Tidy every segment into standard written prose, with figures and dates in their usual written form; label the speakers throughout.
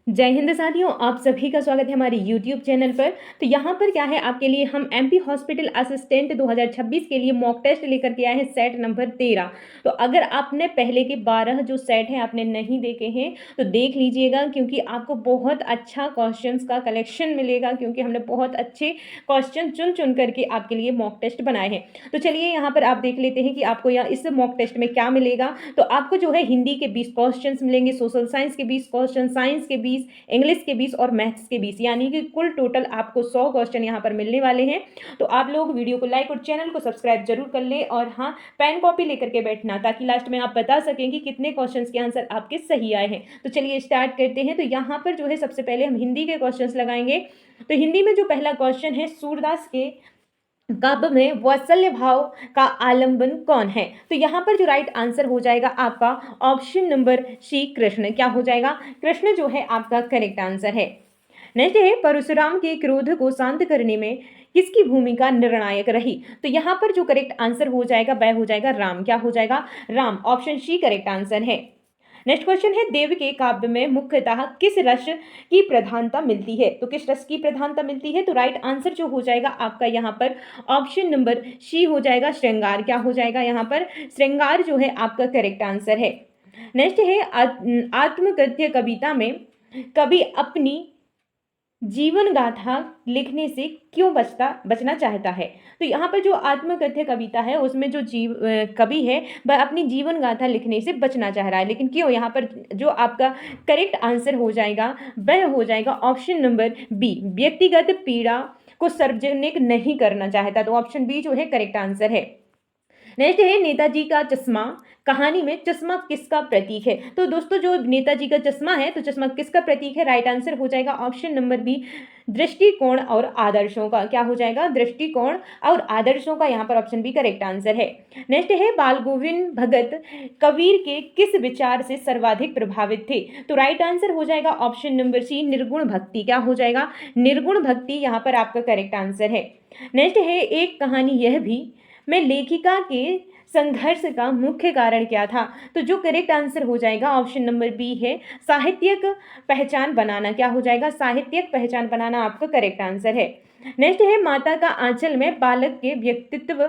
Speaker 1: जय हिंद साथियों, आप सभी का स्वागत है हमारे YouTube चैनल पर। तो यहाँ पर क्या है, आपके लिए हम MP हॉस्पिटल असिस्टेंट 2026 के लिए मॉक टेस्ट लेकर के आए हैं, सेट नंबर 13। तो अगर आपने पहले के 12 जो सेट हैं आपने नहीं देखे हैं तो देख लीजिएगा, क्योंकि आपको बहुत अच्छा क्वेश्चंस का कलेक्शन मिलेगा, क्योंकि हमने बहुत अच्छे क्वेश्चन चुन चुन करके आपके लिए मॉक टेस्ट बनाए हैं। तो चलिए यहाँ पर आप देख लेते हैं कि आपको यहाँ इस मॉक टेस्ट में क्या मिलेगा। तो आपको जो है हिंदी के 20 क्वेश्चन मिलेंगे, सोशल साइंस के 20 क्वेश्चन, साइंस के 20, इंग्लिश के 20 और मैथ्स के 20, यानी कि कुल टोटल आपको 100 क्वेश्चन यहाँ पर मिलने वाले हैं। तो आप लोग वीडियो को लाइक और चैनल को सब्सक्राइब जरूर कर ले, और हाँ, पेन कॉपी लेकर के बैठना, ताकि लास्ट में आप बता सकें कि कितने क्वेश्चंस के आंसर आपके सही आए हैं। तो चलिए स्टार्ट करते हैं। तो यहाँ पर जो है सबसे पहले हम हिंदी के क्वेश्चंस लगाएंगे। तो हिंदी में जो पहला क्वेश्चन है, सूरदास के काव्य में वात्सल्य भाव का आलंबन कौन है? तो यहाँ पर जो राइट आंसर हो जाएगा आपका ऑप्शन नंबर सी, कृष्ण। क्या हो जाएगा? कृष्ण जो है आपका करेक्ट आंसर है। नेक्स्ट है, परशुराम के क्रोध को शांत करने में किसकी भूमिका निर्णायक रही? तो यहाँ पर जो करेक्ट आंसर हो जाएगा वह हो जाएगा राम। क्या हो जाएगा? Ram. Option C correct answer है। नेक्स्ट क्वेश्चन है, देव के काव्य में मुख्यतः किस रस की प्रधानता मिलती है? तो किस रस की प्रधानता मिलती है? तो राइट आंसर जो हो जाएगा आपका यहाँ पर ऑप्शन नंबर सी हो जाएगा, श्रृंगार। क्या हो जाएगा? यहाँ पर श्रृंगार जो है आपका करेक्ट आंसर है। नेक्स्ट है, आत्मकथ्य कविता में कवि अपनी जीवन गाथा लिखने से क्यों बचना चाहता है? तो यहाँ पर जो आत्मकथ्य कविता है उसमें जो कवि है वह अपनी जीवन गाथा लिखने से बचना चाह रहा है, लेकिन क्यों? यहाँ पर जो आपका करेक्ट आंसर हो जाएगा वह हो जाएगा ऑप्शन नंबर बी, व्यक्तिगत पीड़ा को सार्वजनिक नहीं करना चाहता। तो ऑप्शन बी जो है करेक्ट आंसर है। नेक्स्ट है, नेताजी का चश्मा कहानी में चश्मा किसका प्रतीक है? तो दोस्तों जो नेताजी का चश्मा है, तो चश्मा किसका प्रतीक है? राइट आंसर हो जाएगा ऑप्शन नंबर बी, दृष्टिकोण और आदर्शों का। क्या हो जाएगा? दृष्टिकोण और आदर्शों का। यहाँ पर ऑप्शन बी करेक्ट आंसर है। नेक्स्ट है, बाल गोविंद भगत कबीर के किस विचार से सर्वाधिक प्रभावित थे? तो राइट आंसर हो जाएगा ऑप्शन नंबर सी, निर्गुण भक्ति। क्या हो जाएगा? निर्गुण भक्ति यहाँ पर आपका करेक्ट आंसर है। नेक्स्ट है, एक कहानी यह भी में लेखिका के संघर्ष का मुख्य कारण क्या था? तो जो करेक्ट आंसर हो जाएगा ऑप्शन नंबर बी है, साहित्यिक पहचान बनाना। क्या हो जाएगा? साहित्यिक पहचान बनाना आपका करेक्ट आंसर है। नेक्स्ट है, माता का आंचल में बालक के व्यक्तित्व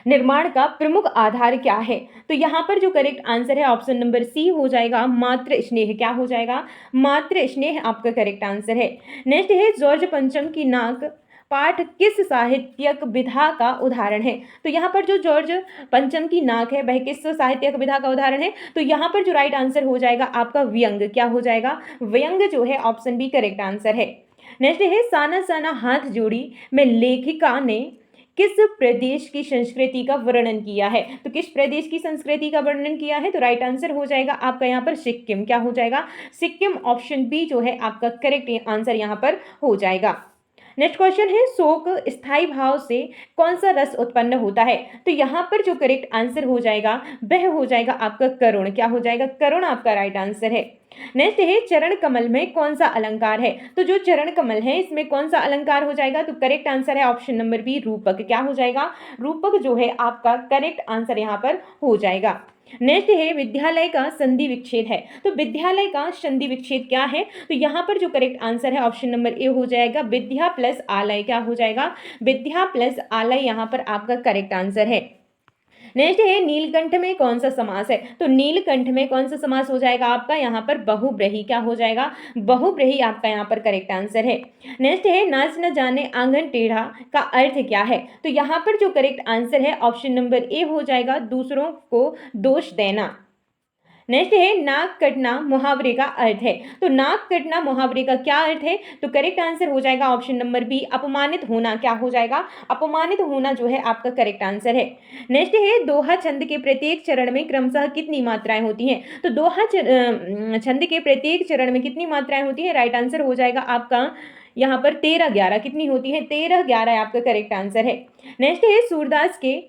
Speaker 1: निर्माण का प्रमुख आधार क्या है? तो यहाँ पर जो करेक्ट आंसर है ऑप्शन नंबर सी हो जाएगा, मातृ स्नेह। क्या हो जाएगा? मातृ स्नेह आपका करेक्ट आंसर है। नेक्स्ट है, जॉर्ज पंचम की नाक पाठ किस साहित्यिक विधा का उदाहरण है? तो यहाँ पर जो जॉर्ज पंचम की नाक है वह किस साहित्यिक विधा का उदाहरण है? तो यहाँ पर जो राइट आंसर हो जाएगा आपका व्यंग। क्या हो जाएगा? व्यंग जो है ऑप्शन बी करेक्ट आंसर है। नेक्स्ट है, साना साना हाथ जोड़ी में लेखिका ने किस प्रदेश की संस्कृति का वर्णन किया है? तो किस प्रदेश की संस्कृति का वर्णन किया है? तो राइट आंसर हो जाएगा आपका यहाँ पर सिक्किम। क्या हो जाएगा? सिक्किम। ऑप्शन बी जो है आपका करेक्ट आंसर यहाँ पर हो जाएगा। नेक्स्ट क्वेश्चन है, शोक स्थायी भाव से कौन सा रस उत्पन्न होता है? तो यहाँ पर जो करेक्ट आंसर हो जाएगा वह हो जाएगा आपका करुण। क्या हो जाएगा? करुण आपका राइट आंसर है। नेक्स्ट है, चरण कमल में कौन सा अलंकार है? तो जो चरण कमल है इसमें कौन सा अलंकार हो जाएगा? तो करेक्ट आंसर है ऑप्शन नंबर बी, रूपक। क्या हो जाएगा? रूपक जो है आपका करेक्ट आंसर यहाँ पर हो जाएगा। नेक्स्ट है, विद्यालय का संधि विच्छेद है। तो विद्यालय का संधि विच्छेद क्या है? तो यहाँ पर जो करेक्ट आंसर है ऑप्शन नंबर ए हो जाएगा, विद्या प्लस आलय। क्या हो जाएगा? विद्या प्लस आलय यहाँ पर आपका करेक्ट आंसर है। नेक्स्ट है, नीलकंठ में कौन सा समास है? तो नीलकंठ में कौन सा समास हो जाएगा आपका यहाँ पर? बहुब्रीहि। क्या हो जाएगा? बहुब्रीहि आपका यहाँ पर करेक्ट आंसर है। नेक्स्ट है, नाच न जाने आंगन टेढ़ा का अर्थ क्या है? तो यहाँ पर जो करेक्ट आंसर है ऑप्शन नंबर ए हो जाएगा, दूसरों को दोष देना। नेक्स्ट है, नाक कटना मुहावरे का अर्थ है। तो नाक कटना मुहावरे का क्या अर्थ है? तो करेक्ट आंसर हो जाएगा ऑप्शन नंबर बी, अपमानित होना। क्या हो जाएगा? अपमानित होना जो है आपका करेक्ट आंसर है। नेक्स्ट है, दोहा छंद के प्रत्येक चरण में क्रमशः कितनी मात्राएं होती हैं? तो दोहा छंद के प्रत्येक चरण में कितनी मात्राएं होती है? राइट आंसर हो जाएगा आपका यहाँ पर 13-11। कितनी होती है? 13-11 आपका करेक्ट आंसर है। नेक्स्ट है, सूरदास के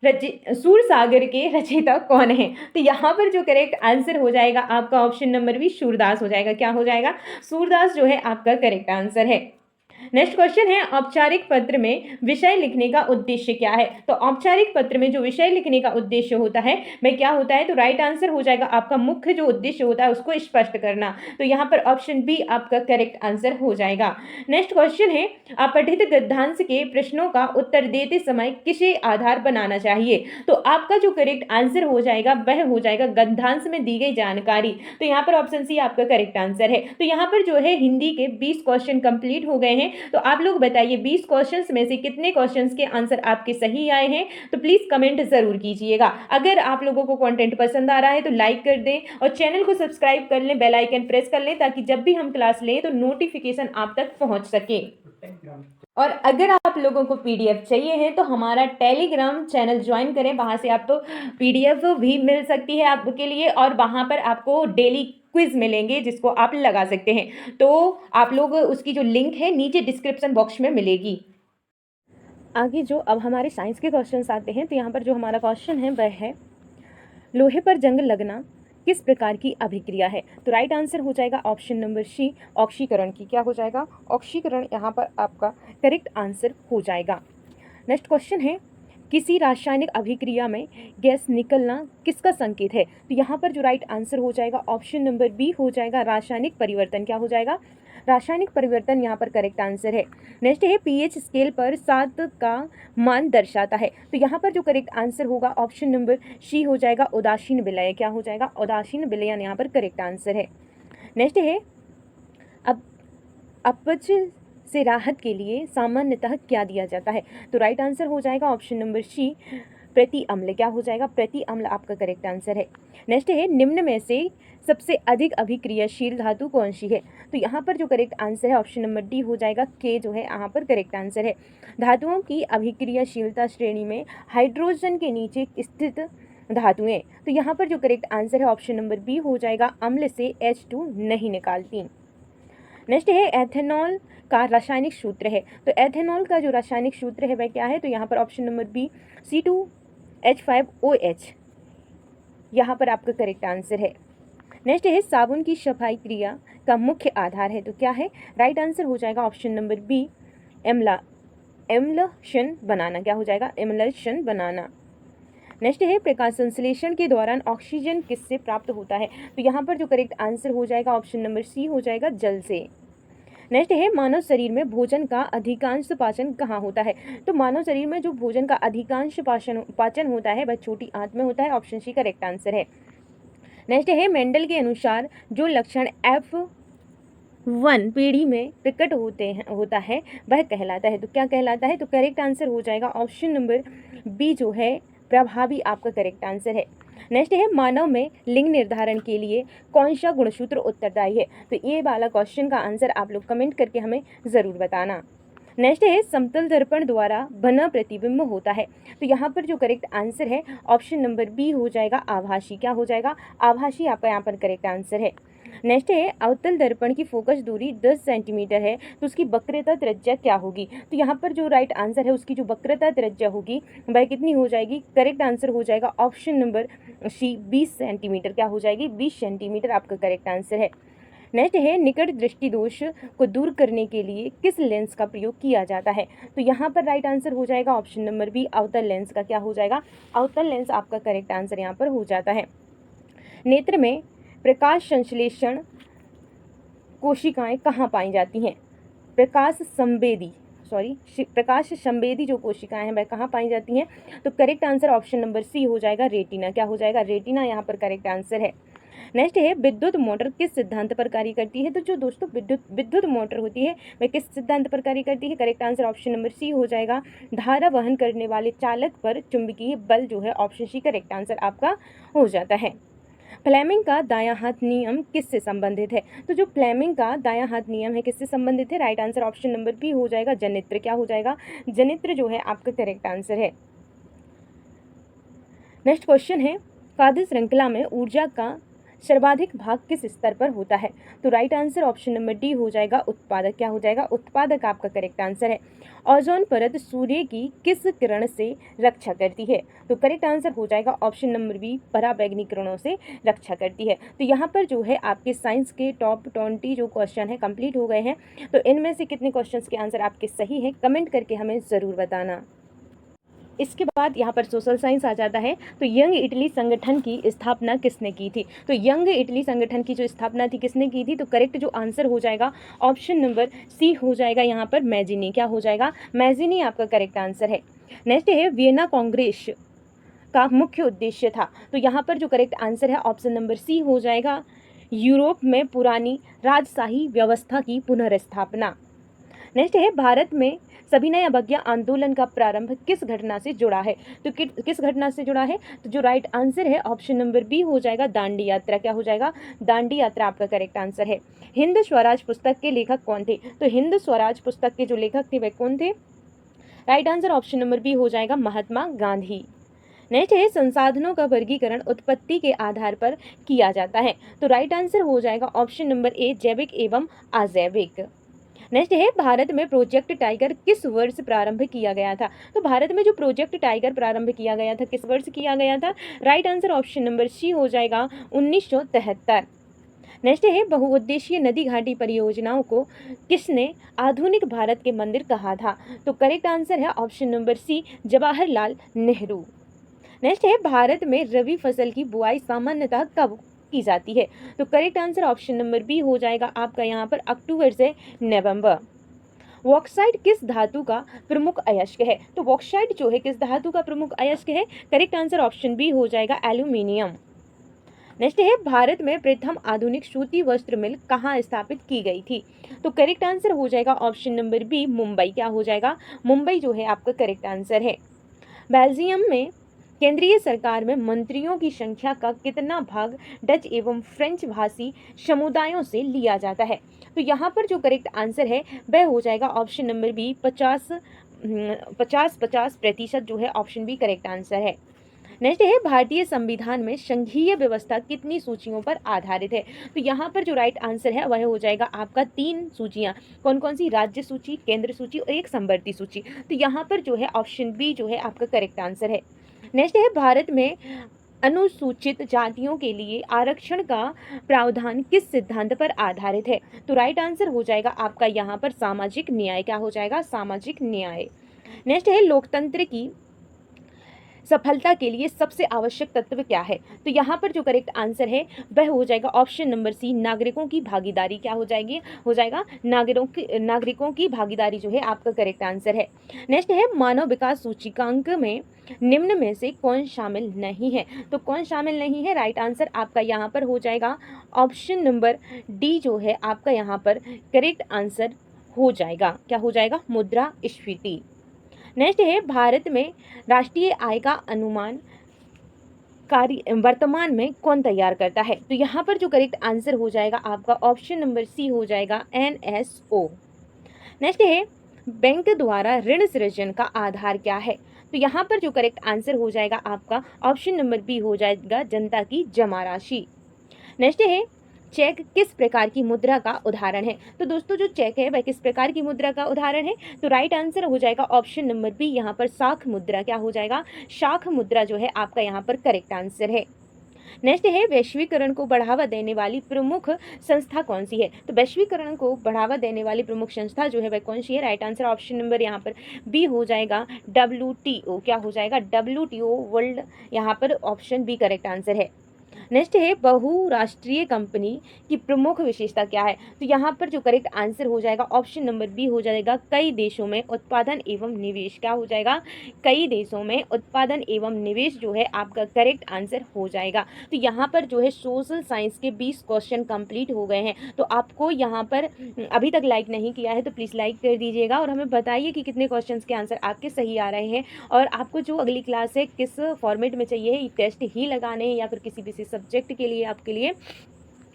Speaker 1: सूरसागर के रचयिता कौन है? तो यहाँ पर जो करेक्ट आंसर हो जाएगा आपका ऑप्शन नंबर बी, सूरदास हो जाएगा। क्या हो जाएगा? सूरदास जो है आपका करेक्ट आंसर है। नेक्स्ट क्वेश्चन है, औपचारिक पत्र में विषय लिखने का उद्देश्य क्या है? तो औपचारिक पत्र में जो विषय लिखने का उद्देश्य होता है वह क्या होता है? तो राइट आंसर हो जाएगा आपका मुख्य जो उद्देश्य होता है उसको स्पष्ट करना। तो यहाँ पर ऑप्शन बी आपका करेक्ट आंसर हो जाएगा। नेक्स्ट क्वेश्चन है, अपठित गद्यांश के प्रश्नों का उत्तर देते समय किसे आधार बनाना चाहिए? तो आपका जो करेक्ट आंसर हो जाएगा वह हो जाएगा गद्यांश में दी गई जानकारी। तो यहाँ पर ऑप्शन सी आपका करेक्ट आंसर है। तो यहाँ पर जो है हिंदी के 20 क्वेश्चन कंप्लीट हो गए हैं। तो आप लोग बताइए 20 क्वेश्चंस में से कितने क्वेश्चंस के आंसर आपके सही आए हैं? तो प्लीज कमेंट जरूर कीजिएगा। अगर आप लोगों को कंटेंट पसंद आ रहा है तो लाइक कर दें और चैनल को सब्सक्राइब कर लें, बेल आइकन प्रेस कर लें ताकि जब भी हम क्लास लें तो नोटिफिकेशन आप तक पहुंच सके। और अगर आप लोगों को पीडीएफ चाहिए है तो हमारा टेलीग्राम चैनल ज्वाइन करें, वहां से आपको पीडीएफ भी मिल सकती है आपके लिए और वहां पर आपको डेली क्विज मिलेंगे जिसको आप लगा सकते हैं। तो आप लोग उसकी जो लिंक है नीचे डिस्क्रिप्शन बॉक्स में मिलेगी। आगे जो अब हमारे साइंस के क्वेश्चंस आते हैं, तो यहाँ पर जो हमारा क्वेश्चन है वह है लोहे पर जंग लगना किस प्रकार की अभिक्रिया है? तो राइट आंसर हो जाएगा ऑप्शन नंबर सी, ऑक्सीकरण की। क्या हो जाएगा? ऑक्सीकरण यहाँ पर आपका करेक्ट आंसर हो जाएगा। नेक्स्ट क्वेश्चन है, किसी रासायनिक अभिक्रिया में गैस निकलना किसका संकेत है? तो यहाँ पर जो राइट आंसर हो जाएगा ऑप्शन नंबर बी हो जाएगा रासायनिक परिवर्तन। क्या हो जाएगा? रासायनिक परिवर्तन यहाँ पर करेक्ट आंसर है। नेक्स्ट है, पीएच स्केल पर 7 का मान दर्शाता है। तो यहाँ पर जो करेक्ट आंसर होगा ऑप्शन नंबर सी हो जाएगा उदासीन विलय। क्या हो जाएगा? उदासीन विलयन यहाँ पर करेक्ट आंसर है। नेक्स्ट है, अब अपच से राहत के लिए सामान्यतः क्या दिया जाता है? तो राइट आंसर हो जाएगा ऑप्शन नंबर सी प्रति अम्ल। क्या हो जाएगा? प्रति अम्ल आपका करेक्ट आंसर है। नेक्स्ट है, निम्न में से सबसे अधिक अभिक्रियाशील धातु कौन सी है? तो यहाँ पर जो करेक्ट आंसर है ऑप्शन नंबर डी हो जाएगा के जो है यहाँ पर करेक्ट आंसर है। धातुओं की अभिक्रियाशीलता श्रेणी में हाइड्रोजन के नीचे स्थित धातुएं, तो यहाँ पर जो करेक्ट आंसर है ऑप्शन नंबर बी हो जाएगा अम्ल से H2 नहीं निकालती। नेक्स्ट है, एथेनॉल का रासायनिक सूत्र है। तो एथेनॉल का जो रासायनिक सूत्र है वह क्या है? तो यहाँ पर ऑप्शन नंबर बी C2H5OH यहाँ पर आपका करेक्ट आंसर है। नेक्स्ट है, साबुन की सफाई क्रिया का मुख्य आधार है। तो क्या है? राइट आंसर हो जाएगा ऑप्शन नंबर बी एम्लशन बनाना। क्या हो जाएगा? एम्लशन बनाना। नेक्स्ट है, प्रकाश संश्लेषण के दौरान ऑक्सीजन किससे प्राप्त होता है? तो यहाँ पर जो करेक्ट आंसर हो जाएगा ऑप्शन नंबर सी हो जाएगा जल से। नेक्स्ट है, मानव शरीर में भोजन का अधिकांश पाचन कहाँ होता है? तो मानव शरीर में जो भोजन का अधिकांश पाचन होता है वह छोटी आंत में होता है। ऑप्शन सी करेक्ट आंसर है। नेक्स्ट है, मेंडल के अनुसार जो लक्षण F1 पीढ़ी में प्रकट होता है वह कहलाता है। तो क्या कहलाता है? तो करेक्ट आंसर हो जाएगा ऑप्शन नंबर बी जो है प्रभावी आपका करेक्ट आंसर है। नेक्स्ट है, मानव में लिंग निर्धारण के लिए कौन सा गुणसूत्र उत्तरदायी है? तो ये वाला क्वेश्चन का आंसर आप लोग कमेंट करके हमें ज़रूर बताना। नेक्स्ट है, समतल दर्पण द्वारा बना प्रतिबिंब होता है। तो यहाँ पर जो करेक्ट आंसर है ऑप्शन नंबर बी हो जाएगा आभासी। क्या हो जाएगा? आभासी आपका यहाँ पर करेक्ट आंसर है। नेक्स्ट है, अवतल दर्पण की फोकस दूरी 10 सेंटीमीटर है तो उसकी वक्रता त्रिज्या क्या होगी? तो यहाँ पर जो राइट आंसर है उसकी जो वक्रता त्रिज्या होगी वह कितनी हो जाएगी? करेक्ट आंसर हो जाएगा ऑप्शन नंबर सी 20 सेंटीमीटर। क्या हो जाएगी? 20 सेंटीमीटर आपका करेक्ट आंसर है। नेक्स्ट है, निकट दृष्टि दोष को दूर करने के लिए किस लेंस का प्रयोग किया जाता है? तो यहाँ पर राइट आंसर हो जाएगा ऑप्शन नंबर बी अवतल लेंस का। क्या हो जाएगा? अवतल लेंस आपका करेक्ट आंसर यहाँ पर हो जाता है। नेत्र में प्रकाश संश्लेषण कोशिकाएं कहाँ पाई जाती हैं? प्रकाश संवेदी जो कोशिकाएं हैं वह कहाँ पाई जाती हैं? तो correct answer option number C हो जाएगा रेटिना। क्या हो जाएगा? रेटिना यहाँ पर करेक्ट आंसर है। नेक्स्ट है, विद्युत मोटर किस सिद्धांत पर कार्य करती है? तो जो दोस्तों विद्युत मोटर होती है वह किस सिद्धांत पर कार्य करती है? Correct answer option number C हो जाएगा धारा वहन करने वाले चालक पर चुंबकीय बल जो है ऑप्शन सी करेक्ट आंसर आपका हो जाता है। फ्लेमिंग का दायां हाथ नियम किससे संबंधित है? तो जो फ्लेमिंग का दायां हाथ नियम है किससे संबंधित है? Right answer option number B हो जाएगा जनित्र। क्या हो जाएगा? जनित्र जो है आपका करेक्ट आंसर है। नेक्स्ट क्वेश्चन है, खाद्य श्रृंखला में ऊर्जा का सर्वाधिक भाग किस स्तर पर होता है? तो right answer option number D हो जाएगा उत्पादक। क्या हो जाएगा? उत्पादक आपका करेक्ट आंसर है। ओजोन परत सूर्य की किस किरण से रक्षा करती है? तो करेक्ट आंसर हो जाएगा ऑप्शन नंबर बी, पराबैंगनी किरणों से रक्षा करती है। तो यहाँ पर जो है आपके साइंस के टॉप 20 जो क्वेश्चन है कंप्लीट हो गए हैं। तो इनमें से कितने क्वेश्चंस के आंसर आपके सही हैं कमेंट करके हमें ज़रूर बताना। इसके बाद यहाँ पर सोशल साइंस आ जाता है। तो यंग इटली संगठन की स्थापना किसने की थी? तो यंग इटली संगठन की जो स्थापना थी किसने की थी? तो करेक्ट जो आंसर हो जाएगा ऑप्शन नंबर सी हो जाएगा यहाँ पर मैजिनी। क्या हो जाएगा? मैजिनी आपका करेक्ट आंसर है। नेक्स्ट है वियना कांग्रेस का मुख्य उद्देश्य था। तो यहाँ पर जो करेक्ट आंसर है ऑप्शन नंबर सी हो जाएगा यूरोप में पुरानी राजशाही व्यवस्था की पुनर्स्थापना। नेक्स्ट है भारत में सविनय अवज्ञा आंदोलन का प्रारंभ किस घटना से जुड़ा है? तो किस घटना से जुड़ा है? तो जो राइट आंसर है ऑप्शन नंबर बी हो जाएगा दांडी यात्रा। क्या हो जाएगा? दांडी यात्रा आपका करेक्ट आंसर है। हिंद स्वराज पुस्तक के लेखक कौन थे? तो हिंद स्वराज पुस्तक के जो लेखक थे वे कौन थे? Right answer option number B हो जाएगा महात्मा गांधी। नेक्स्ट है संसाधनों का वर्गीकरण उत्पत्ति के आधार पर किया जाता है। तो राइट आंसर हो जाएगा ऑप्शन नंबर ए जैविक एवं अजैविक। नेक्स्ट है भारत में प्रोजेक्ट टाइगर किस वर्ष प्रारंभ किया गया था? तो भारत में जो प्रोजेक्ट टाइगर प्रारंभ किया गया था किस वर्ष किया गया था? Right answer option number C हो जाएगा 1973। नेक्स्ट है बहुउद्देशीय नदी घाटी परियोजनाओं को किसने आधुनिक भारत के मंदिर कहा था? तो करेक्ट आंसर है option number C Jawaharlal Nehru. Next है भारत में रबी फसल की बुआई सामान्यतः कब की जाती है? तो correct answer option number B हो जाएगा आपका यहाँ पर अक्टूबर से नवंबर। बॉक्साइट किस धातु का प्रमुख अयस्क है? तो बॉक्साइट जो है किस धातु का प्रमुख अयस्क है? करेक्ट आंसर ऑप्शन बी हो जाएगा एल्यूमिनियम। नेक्स्ट है भारत में प्रथम आधुनिक सूती वस्त्र मिल कहाँ स्थापित की गई थी? तो करेक्ट आंसर हो जाएगा ऑप्शन नंबर बी मुंबई। क्या हो जाएगा? मुंबई जो है आपका करेक्ट आंसर है। बेल्जियम में केंद्रीय सरकार में मंत्रियों की संख्या का कितना भाग डच एवं फ्रेंच भाषी समुदायों से लिया जाता है? तो यहाँ पर जो करेक्ट आंसर है वह हो जाएगा ऑप्शन नंबर बी 50-50% जो है ऑप्शन बी करेक्ट आंसर है। नेक्स्ट है भारतीय संविधान में संघीय व्यवस्था कितनी सूचियों पर आधारित है? तो यहाँ पर जो राइट आंसर है वह हो जाएगा आपका 3 सूचियाँ। कौन कौन सी? राज्य सूची, केंद्र सूची और एक समवर्ती सूची। तो यहाँ पर जो है ऑप्शन बी जो है आपका करेक्ट आंसर है। नेक्स्ट है भारत में अनुसूचित जातियों के लिए आरक्षण का प्रावधान किस सिद्धांत पर आधारित है? तो राइट आंसर हो जाएगा आपका यहाँ पर सामाजिक न्याय। क्या हो जाएगा? सामाजिक न्याय। नेक्स्ट है लोकतंत्र की सफलता के लिए सबसे आवश्यक तत्व क्या है? तो यहाँ पर जो करेक्ट आंसर है वह हो जाएगा ऑप्शन नंबर सी नागरिकों की भागीदारी। क्या हो जाएगी? हो जाएगा नागरिकों की भागीदारी जो है आपका करेक्ट आंसर है। नेक्स्ट है मानव विकास सूचकांक में निम्न में से कौन शामिल नहीं है? तो कौन शामिल नहीं है? राइट आंसर आपका यहाँ पर हो जाएगा ऑप्शन नंबर डी जो है आपका यहाँ पर करेक्ट आंसर हो जाएगा। क्या हो जाएगा? मुद्रास्फीति। नेक्स्ट है भारत में राष्ट्रीय आय का अनुमान कार्य वर्तमान में कौन तैयार करता है? तो यहाँ पर जो करेक्ट आंसर हो जाएगा आपका ऑप्शन नंबर सी हो जाएगा NSO। नेक्स्ट है बैंक द्वारा ऋण सृजन का आधार क्या है? तो यहाँ पर जो करेक्ट आंसर हो जाएगा आपका ऑप्शन नंबर बी हो जाएगा जनता की जमा राशि। नेक्स्ट है चेक किस प्रकार की मुद्रा का उदाहरण है? तो दोस्तों जो चेक है वह किस प्रकार की मुद्रा का उदाहरण है? तो राइट आंसर हो जाएगा ऑप्शन नंबर बी यहाँ पर शाख मुद्रा। क्या हो जाएगा? शाख मुद्रा जो है आपका यहाँ पर करेक्ट आंसर है। नेक्स्ट है वैश्वीकरण को बढ़ावा देने वाली प्रमुख संस्था कौन सी है? तो वैश्वीकरण को बढ़ावा देने वाली प्रमुख संस्था जो है वह कौन सी है? राइट आंसर ऑप्शन नंबर यहाँ पर बी हो जाएगा WTO। क्या हो जाएगा? WTO वर्ल्ड यहाँ पर ऑप्शन बी करेक्ट आंसर है। नेक्स्ट है बहुराष्ट्रीय कंपनी की प्रमुख विशेषता क्या है? तो यहाँ पर जो करेक्ट आंसर हो जाएगा ऑप्शन नंबर बी हो जाएगा कई देशों में उत्पादन एवं निवेश। क्या हो जाएगा? कई देशों में उत्पादन एवं निवेश जो है आपका करेक्ट आंसर हो जाएगा। तो यहाँ पर जो है सोशल साइंस के 20 क्वेश्चन कंप्लीट हो गए हैं। तो आपको यहाँ पर अभी तक लाइक नहीं किया है तो प्लीज़ लाइक कर दीजिएगा और हमें बताइए कि कितने क्वेश्चन के आंसर आपके सही आ रहे हैं और आपको जो अगली क्लास है किस फॉर्मेट में चाहिए, टेस्ट ही लगाने हैं या फिर किसी विशेष सब्जेक्ट के लिए आपके लिए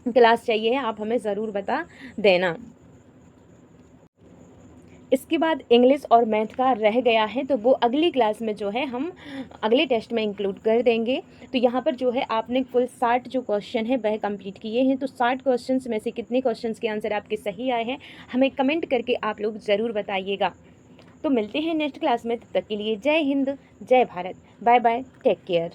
Speaker 1: क्लास चाहिए, आप हमें ज़रूर बता देना। इसके बाद इंग्लिश और मैथ का रह गया है, तो वो अगली क्लास में जो है हम अगले टेस्ट में इंक्लूड कर देंगे। तो यहाँ पर जो है आपने कुल 60 जो क्वेश्चन है वह कंप्लीट किए हैं। तो 60 क्वेश्चंस में से कितने क्वेश्चंस के आंसर आपके सही आए हैं हमें कमेंट करके आप लोग ज़रूर बताइएगा। तो मिलते हैं नेक्स्ट क्लास में, तब तक के लिए जय हिंद, जय Bharat, bye bye, take care.